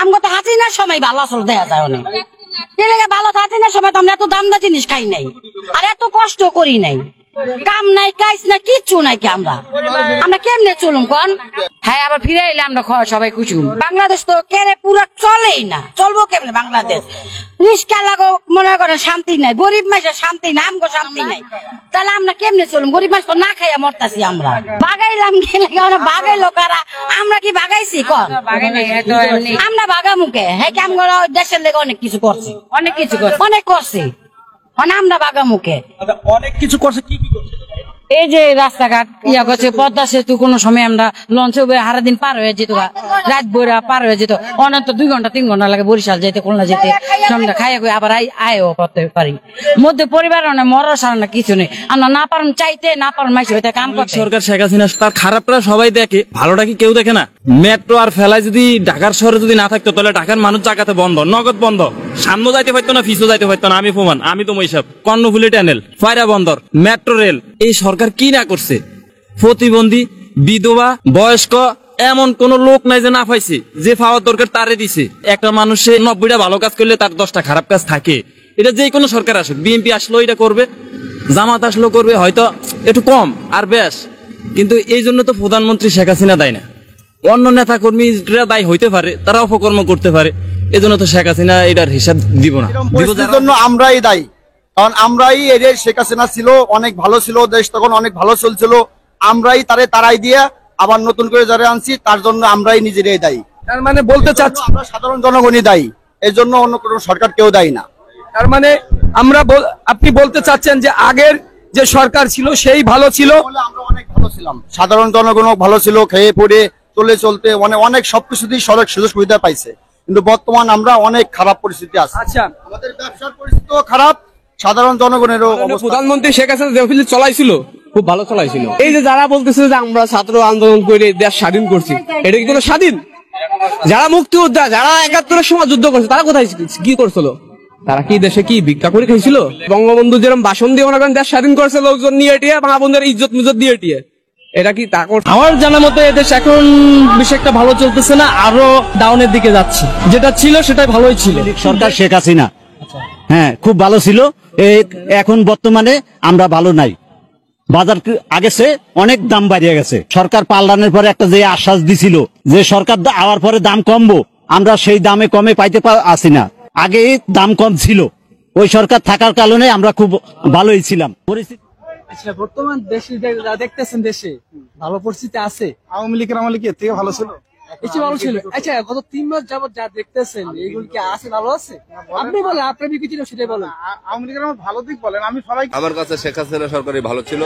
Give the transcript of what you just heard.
আমগো তো হাসিনার সময় ভালো আসল দেয়া যায় অনেক ভালো হাসিনার সময় তো আমরা এত দাম দা জিনিস খাই নাই আর এত কষ্ট করি নাই কাম নাই কাজ নাই কিচ্ছু নাই কি আমরা কেমনে চলুম কন হ্যাঁ আবার ফিরে এলে আমরা সবাই কুচুম বাংলাদেশ তো কেড়ে পুরো চলেই না চলবো কেমনে বাংলাদেশ রিস্কা লাগো মনে করেন শান্তি নাই গরিব মাসের শান্তি নাই আমগো শান্তি নাই তাহলে আমরা কেমনে চলুম গরিব মাস তো না খাইয়া মরতাছি আমরা বাগাইলাম গেলে বাগাইলো কারা আমরা কি বাগাইছি কন আমরা বাগা মুখে হ্যাঁ কি আমরা দেশের লেগে অনেক কিছু করছি অনেক করছি মানে আমরা বাগা মুখে অনেক কিছু করছে কি কি করছে এই যে রাস্তাঘাট ইয়া করছে পদ্মা সেতু কোনো সময় আমরা লঞ্চে হারা দিন পার হয়ে যেত রাত বইরা পার হয়ে যেত অনন্ত 2 ঘন্টা 3 ঘন্টা লাগে বরিশাল যেতে খুলনা যেতে আমরা খাইয়া খাই আবার আয়ও করতে পারি মধ্যে পরিবার অনেক মরার সারা না কিছু নেই আমরা না পারেন চাইতে না পারেন মাইসে হইতে কাম করতে সরকার শেখ হাসিনা তার খারাপটা সবাই দেখে ভালোটা কি কেউ দেখে না মেট্রো আর ফেলায় যদি ঢাকার শহরে যদি না থাকতো তাহলে ঢাকার মানুষ জায়গাতে বন্ধ নগদ বন্ধ সামনে যাইতে পারতো না পিছু যাইতে পারতো না আমি প্রমাণ আমি তো মহিসাব কর্ণফুলি টানেল ফায়রা বন্দর মেট্রো রেল এই সরকার কি না করছে প্রতিবন্ধী বিধবা বয়স্ক এমন কোন লোক নাই যে না পাইছে যে পাওয়ার দরকার তারে দিছে একটা মানুষে 90টা ভালো কাজ করলে তার 10টা খারাপ কাজ থাকে এটা যে কোনো সরকার আসুক বিএনপি আসলো এটা করবে জামাত আসলো করবে হয়তো একটু কম আর বেশ কিন্তু এই জন্য তো প্রধানমন্ত্রী শেখ হাসিনা দেয় না অন্য নেতা কর্মীরা দায়ী হইতে পারে তারা অপকর্ম করতে পারে এই জন্য তো শেখ হাসিনা এটার হিসাব দিব না জন্য আমরাই দায়ী কারণ আমরাই এই যে শেখ হাসিনা ছিল অনেক ভালো ছিল দেশ তখন অনেক ভালো চলছিল আমরাই তারাই দিয়ে আবার নতুন করে যারা আনছি তার জন্য আমরাই নিজেরাই দায়ী তার মানে বলতে চাচ্ছি আমরা সাধারণ জনগণই দায়ী এর জন্য অন্য কোনো সরকার কেউ দায়ী না তার মানে আপনি বলতে চাচ্ছেন যে আগের যে সরকার ছিল সেই ভালো ছিল আমরা অনেক ভালো ছিলাম সাধারণ জনগণও ভালো ছিল খেয়ে পড়ে চলতে অনেক সবকিছুতেই সড়ক সুযোগ সুবিধা পাইছে কিন্তু বর্তমান আমরা অনেক খারাপ পরিস্থিতি আছে আচ্ছা আমাদের ব্যবসার পরিস্থিতিও খারাপ সাধারণ জনগণেরও প্রধানমন্ত্রী শেখ হাসিনা যে চলাইছিল খুব ভালো চলাইছিল এই যে যারা বলতেছে যে আমরা ছাত্র আন্দোলন করে দেশ স্বাধীন করছি এটা কি কোনো স্বাধীন যারা মুক্তিযোদ্ধা যারা 71-এর সময় যুদ্ধ করছে তারা কোথায় কি করছিল তারা কি দেশে কি ভিক্ষা করে খাইছিল বঙ্গবন্ধু যেরকম ভাষণ দিয়ে মনে করেন দেশ স্বাধীন করছে লোকজন নিয়ে টিয়ে বাংলাবন্ধুর ইজ্জত মিজত দিয়ে টিয়ে এটা কি তা আমার জানা মতে এদেশ এখন বেশ একটা ভালো চলতেছে না আরো ডাউনের দিকে যাচ্ছে যেটা ছিল সেটাই ভালোই ছিল সরকার শেখ হাসিনা হ্যাঁ খুব ভালো ছিল এখন বর্তমানে আমরা ভালো নাই বাজার আগে সে অনেক দাম বাড়িয়ে গেছে সরকার পাল্টানোর পরে একটা যে আশ্বাস দিছিল যে সরকার আওয়ার পরে দাম কমবো আমরা সেই দামে কমে পাইতে আসি না আগে দাম কম ছিল ওই সরকার থাকার কারণে আমরা খুব ভালোই ছিলাম আচ্ছা বর্তমান দেশে যা দেখতেছেন দেশে ভালো পরিস্থিতি আছে আওয়ামী লীগের আমলে কি থেকে ভালো ছিল বেশি ভালো ছিল আচ্ছা গত 3 মাস যাবত যা দেখতেছেন এইগুলো কি আছে ভালো আছে আপনি বলেন আপনার কি কিছু সেটাই বলেন আওয়ামী লীগের আমার ভালো দিক বলেন আমি সবাই আমার কাছে শেখ হাসিনা সরকারই ভালো ছিল